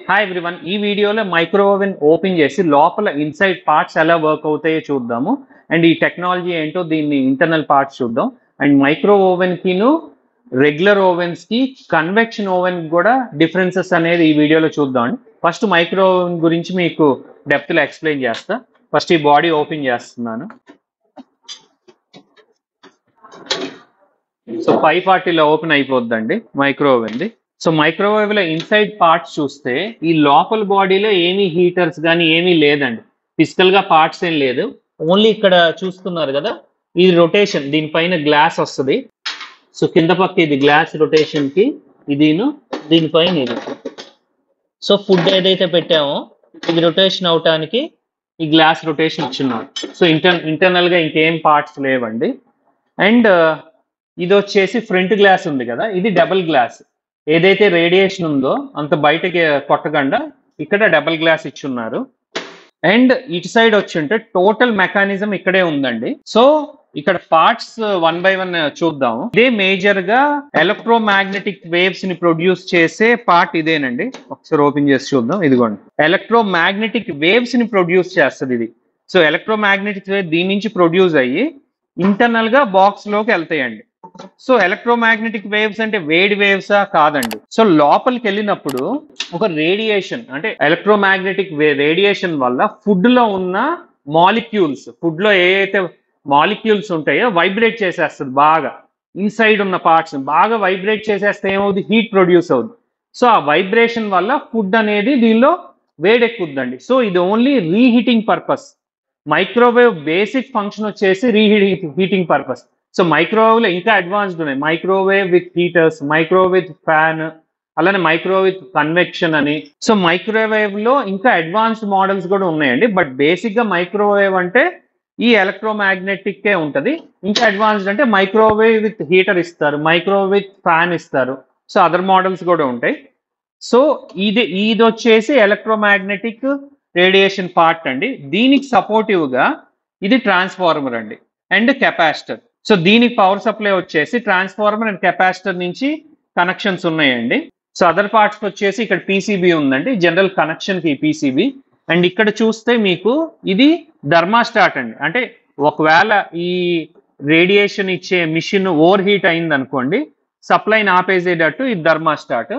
Hi everyone, ఈ వీడియోలో micro oven open చేసి లోపల ఇన్సైడ్ పార్ట్స్ ఎలా వర్క్ అవుతాయో చూద్దాము. అండ్ ఈ టెక్నాలజీ ఏంటో దీన్ని ఇంటర్నల్ పార్ట్స్ చూద్దాం. అండ్ మైక్రో ఓవెన్ కిను రెగ్యులర్ ఓవెన్స్ కి కన్వెక్షన్ ఓవెన్ కూడా డిఫరెన్సెస్ అనేది ఈ వీడియోలో చూద్దాం. ఫస్ట్ మైక్రో ఓవెన్ గురించి మీకు డెప్త్ లో ఎక్స్ప్లెయిన్ చేస్తా. ఫస్ట్ ఈ బాడీ ఓపెన్ చేస్తున్నాను. సో 540లో ఓపెన్ అయిపోద్దండి మైక్రో ఓవెన్ది. సో మైక్రోవేవ్ లో ఇన్సైడ్ పార్ట్స్ చూస్తే ఈ లోపల బాడీలో ఏమీ హీటర్స్ కానీ ఏమీ లేదండి. ఫిజికల్ గా పార్ట్స్ ఏం లేదు. ఓన్లీ ఇక్కడ చూస్తున్నారు కదా, ఇది రొటేషన్, దీనిపైన గ్లాస్ వస్తుంది. సో కింద పక్క ఇది గ్లాస్ రొటేషన్ కి, ఇదిను దీనిపైన ఇది. సో ఫుడ్ ఏదైతే పెట్టామో ఇది రొటేషన్ అవటానికి ఈ గ్లాస్ రొటేషన్ ఇచ్చున్నాం. సో ఇంటర్నల్ గా ఇంకేం పార్ట్స్ లేవండి. అండ్ ఇది వచ్చేసి ఫ్రంట్ గ్లాస్ ఉంది కదా, ఇది డబుల్ గ్లాస్. ఏదైతే రేడియేషన్ ఉందో అంత బయటకి కొట్టకుండా ఇక్కడ డబుల్ గ్లాస్ ఇచ్చున్నారు. అండ్ ఇటు సైడ్ వచ్చి టోటల్ మెకానిజం ఇక్కడే ఉందండి. సో ఇక్కడ పార్ట్స్ వన్ బై వన్ చూద్దాం. ఇదే మేజర్ గా ఎలక్ట్రోమాగ్నెటిక్ వేవ్స్ ని ప్రొడ్యూస్ చేసే పార్ట్ ఇదేనండి. ఒకసారి ఓపెన్ చేసి చూద్దాం. ఇదిగోండి, ఎలక్ట్రోమాగ్నెటిక్ వేవ్స్ ని ప్రొడ్యూస్ చేస్తుంది ఇది. సో ఎలక్ట్రోమాగ్నెటిక్ వేవ్ దీని నుంచి ప్రొడ్యూస్ అయ్యి ఇంటర్నల్ గా బాక్స్ లోకి వెళ్తాయండి. సో ఎలక్ట్రోమాగ్నెటిక్ వేవ్స్ అంటే వేడి వేవ్సా? కాదండి. సో లోపలికి వెళ్ళినప్పుడు ఒక రేడియేషన్, అంటే ఎలక్ట్రోమాగ్నెటిక్ రేడియేషన్ వల్ల ఫుడ్ లో ఉన్న మాలిక్యూల్స్, ఫుడ్ లో ఏదైతే మాలిక్యూల్స్ ఉంటాయో వైబ్రేట్ చేసేస్తుంది బాగా. ఇన్సైడ్ ఉన్న పార్ట్స్ బాగా వైబ్రేట్ చేసేస్తే ఏమవుతుంది? హీట్ ప్రొడ్యూస్ అవుతుంది. సో ఆ వైబ్రేషన్ వల్ల ఫుడ్ అనేది దీనిలో వేడెక్కుద్దండి. సో ఇది only reheating purpose. Microwave basic function వచ్చేసి రీహీటింగ్ పర్పస్. సో మైక్రోవేవ్ లో ఇంకా అడ్వాన్స్డ్ ఉన్నాయి. Microwave with heaters, microwave with fan, అలానే మైక్రోవేవ్ విత్ కన్వెక్షన్ అని. సో మైక్రోవేవ్ లో ఇంకా అడ్వాన్స్డ్ మోడల్స్ కూడా ఉన్నాయండి. బట్ బేసిక్ గా మైక్రోవేవ్ అంటే ఈ ఎలక్ట్రోమాగ్నెటిక్ ఉంటది. ఇంకా అడ్వాన్స్డ్ అంటే మైక్రోవేవ్ విత్ హీటర్ ఇస్తారు, మైక్రోవేవ్ విత్ ఫ్యాన్ ఇస్తారు. సో అదర్ మోడల్స్ కూడా ఉంటాయి. సో ఇది వచ్చేసి ఎలక్ట్రోమాగ్నెటిక్ రేడియేషన్ పార్ట్ అండి. దీనికి సపోర్టివ్ గా ఇది ట్రాన్స్ఫార్మర్ అండి అండ్ కెపాసిటర్. సో దీనికి పవర్ సప్లై వచ్చేసి ట్రాన్స్ఫార్మర్ అండ్ కెపాసిటర్ నుంచి కనెక్షన్స్ ఉన్నాయండి. సో అదర్ పార్ట్స్ వచ్చేసి ఇక్కడ పీసీబీ ఉందండి, జనరల్ కనెక్షన్ కి పీసీబీ. అండ్ ఇక్కడ చూస్తే మీకు ఇది థర్మాస్టాట్ అండి. అంటే ఒకవేళ ఈ రేడియేషన్ ఇచ్చే మిషన్ ఓవర్ హీట్ అయింది అనుకోండి, సప్లైని ఆపేసేటట్టు ఇది థర్మాస్టాట్.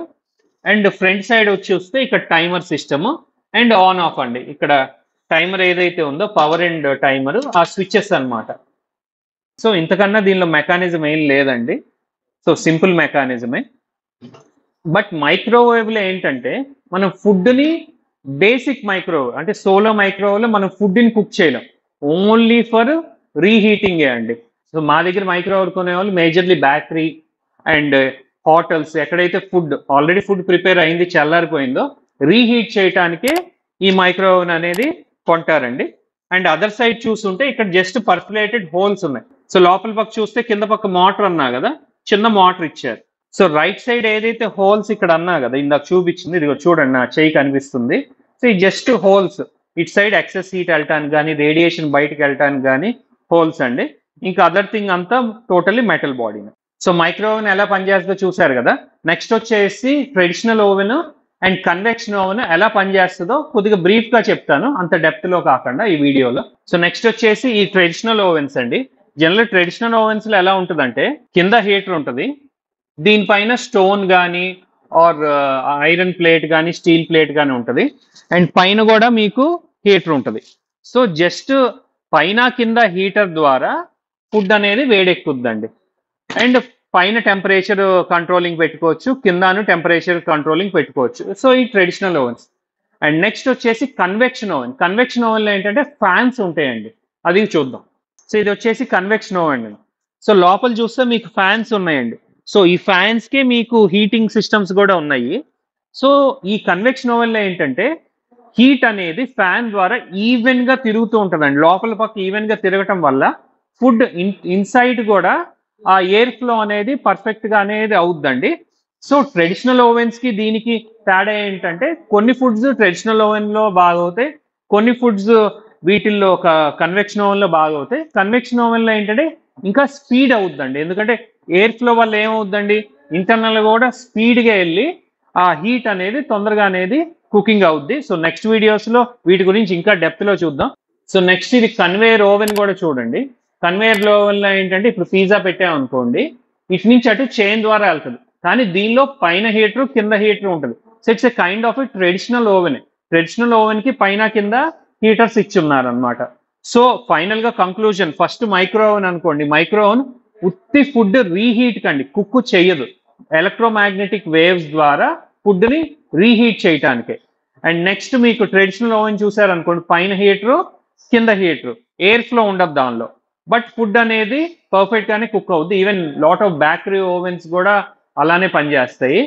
అండ్ ఫ్రంట్ సైడ్ వచ్చి చూస్తే ఇక్కడ timer system and on off అండి. ఇక్కడ టైమర్ ఏదైతే ఉందో పవర్ అండ్ టైమర్, ఆ స్విచెస్ అన్నమాట. సో ఇంతకన్నా దీనిలో మెకానిజం ఏం లేదండి. సో సింపుల్ మెకానిజమే. బట్ మైక్రోవేవ్ లో ఏంటంటే మనం ఫుడ్ ని బేసిక్ మైక్రోవేవ్ అంటే సోలో మైక్రోవేవ్ లో మనం ఫుడ్ ని కుక్ చేయలేం, ఓన్లీ ఫర్ రీహీటింగే అండి. సో మా దగ్గర మైక్రోవేవ్ కొనే వాళ్ళు మేజర్లీ బేకరీ అండ్ హోటల్స్, ఎక్కడైతే ఆల్రెడీ ఫుడ్ ప్రిపేర్ అయింది చల్లారిపోయిందో రీహీట్ చేయటానికే ఈ మైక్రోవేవ్ అనేది కొంటారండి. అండ్ అదర్ సైడ్ చూస్తుంటే ఇక్కడ జస్ట్ పర్ఫులేటెడ్ హోల్స్ ఉన్నాయి. సో లోపల పక్క చూస్తే కింద పక్క మోటార్ అన్నా కదా, చిన్న మోటార్ ఇచ్చారు. సో రైట్ సైడ్ ఏదైతే హోల్స్ ఇక్కడ అన్నా కదా, ఇందాక చూపించింది, ఇది చూడండి, నా చేయి కనిపిస్తుంది. సో ఈ జస్ట్ హోల్స్, ఇటు సైడ్ ఎక్సెస్ హీట్ వెళ్ళటానికి కానీ రేడియేషన్ బయటకు వెళ్ళటానికి కానీ హోల్స్ అండి. ఇంకా అదర్ థింగ్ అంతా totally metal body. So micro oven ఎలా పనిచేస్తుందో చూసారు కదా. నెక్స్ట్ వచ్చేసి traditional oven and convection oven ఎలా పనిచేస్తుందో కొద్దిగా బ్రీఫ్ గా చెప్తాను, అంత డెప్త్ లో కాకుండా ఈ వీడియోలో. సో నెక్స్ట్ వచ్చేసి ఈ ట్రెడిషనల్ ఓవెన్స్ అండి. జనరల్ ట్రెడిషనల్ ఓవెన్స్ లో ఎలా ఉంటుందంటే కింద హీటర్ ఉంటుంది, దీనిపైన స్టోన్ కానీ ఆర్ ఐరన్ ప్లేట్ కానీ స్టీల్ ప్లేట్ కానీ ఉంటుంది. అండ్ పైన కూడా మీకు హీటర్ ఉంటుంది. సో జస్ట్ పైన కింద హీటర్ ద్వారా ఫుడ్ అనేది వేడెక్కుద్దండి. అండ్ పైన టెంపరేచర్ కంట్రోలింగ్ పెట్టుకోవచ్చు, కిందను టెంపరేచర్ కంట్రోలింగ్ పెట్టుకోవచ్చు. సో ఈ ట్రెడిషనల్ ఓవెన్స్. అండ్ నెక్స్ట్ వచ్చేసి కన్వెక్షన్ ఓవెన్. కన్వెక్షన్ ఓవెన్లో ఏంటంటే ఫ్యాన్స్ ఉంటాయండి, అది చూద్దాం. సో ఇది వచ్చేసి కన్వెక్షన్ ఓవెన్ అండి. సో లోపల చూస్తే మీకు ఫ్యాన్స్ ఉన్నాయండి. సో ఈ ఫ్యాన్స్ కే మీకు హీటింగ్ సిస్టమ్స్ కూడా ఉన్నాయి. సో ఈ కన్వెక్షన్ ఓవెన్లో ఏంటంటే హీట్ అనేది ఫ్యాన్ ద్వారా ఈవెన్ గా తిరుగుతూ ఉంటుందండి. లోపల పక్క ఈవెన్ గా తిరగటం వల్ల ఫుడ్ ఇన్సైడ్ కూడా ఆ ఎయిర్ ఫ్లో అనేది పర్ఫెక్ట్ గా అనేది అవుద్దండి. సో ట్రెడిషనల్ ఓవెన్స్ కి దీనికి తేడా ఏంటంటే కొన్ని ఫుడ్స్ ట్రెడిషనల్ ఓవెన్ లో బాగా అవుతాయి, కొన్ని ఫుడ్స్ వీటిల్లో ఒక కన్వెక్షన్ ఓవెన్ లో బాగా అవుతాయి. కన్వెక్షన్ ఓవెన్ లో ఏంటంటే ఇంకా స్పీడ్ అవుద్దండి, ఎందుకంటే ఎయిర్ ఫ్లో వల్ల ఏమవుద్దండి, ఇంటర్నల్ కూడా స్పీడ్ గా వెళ్ళి ఆ హీట్ అనేది తొందరగా అనేది కుకింగ్ అవుద్ది. సో నెక్స్ట్ వీడియోస్ లో వీటి గురించి ఇంకా డెప్త్ లో చూద్దాం. సో నెక్స్ట్ ఇది కన్వేయర్ ఓవెన్ కూడా చూడండి. కన్వేయర్ ఓవెన్ లో ఏంటంటే ఇప్పుడు పిజ్జా పెట్టామనుకోండి, ఇటు నుంచి అటు చైన్ ద్వారా వెళ్తుంది, కానీ దీనిలో పైన హీటర్ కింద హీటర్ ఉంటుంది. So it's a kind of a traditional oven. Traditional oven కి పైన కింద హీటర్స్ ఇచ్చి ఉన్నారనమాట. సో ఫైనల్ గా కంక్లూజన్, ఫస్ట్ మైక్రో ఓవెన్ అనుకోండి. మైక్రో ఓవెన్ ఉత్తి ఫుడ్ రీహీట్ కండి, కుక్ చెయ్యదు. ఎలక్ట్రోమాగ్నెటిక్ వేవ్స్ ద్వారా ఫుడ్ ని రీహీట్ చేయటానికి. అండ్ నెక్స్ట్ మీకు ట్రెడిషనల్ ఓవెన్ చూసారనుకోండి, పైన హీటరు కింద హీటరు, ఎయిర్ ఫ్లో ఉండదు దానిలో, బట్ ఫుడ్ అనేది పర్ఫెక్ట్ గానే కుక్ అవుద్ది. Even lot of bakery ovens కూడా అలానే పనిచేస్తాయి.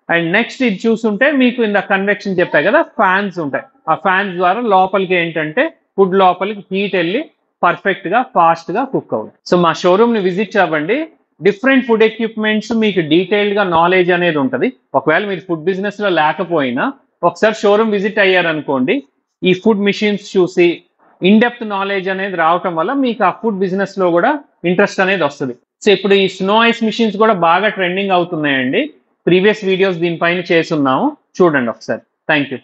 అండ్ నెక్స్ట్ ఇది చూస్తుంటే మీకు ఇంత కన్వెక్షన్ చెప్పాయి కదా, ఫ్యాన్స్ ఉంటాయి. ఆ ఫ్యాన్స్ ద్వారా లోపలికి ఏంటంటే ఫుడ్ లోపలికి హీట్ వెళ్ళి పర్ఫెక్ట్ గా ఫాస్ట్ గా కుక్ అవుతుంది. సో మా షోరూమ్ ని విజిట్ అవ్వండి. డిఫరెంట్ ఫుడ్ ఎక్విప్మెంట్స్ మీకు డీటెయిల్డ్ గా నాలెడ్జ్ అనేది ఉంటుంది. ఒకవేళ మీరు ఫుడ్ బిజినెస్ లో లేకపోయినా ఒకసారి షోరూమ్ విజిట్ అయ్యారనుకోండి, ఈ ఫుడ్ మిషన్స్ చూసి ఇన్ డెప్త్ నాలెడ్జ్ అనేది రావటం వల్ల మీకు ఆ ఫుడ్ బిజినెస్ లో కూడా ఇంట్రెస్ట్ అనేది వస్తుంది. సో ఇప్పుడు ఈ స్నో ఐస్ మిషన్స్ కూడా బాగా ట్రెండింగ్ అవుతున్నాయండి. ప్రీవియస్ వీడియోస్ దీనిపైన చేసున్నాము, చూడండి ఒకసారి. Thank you.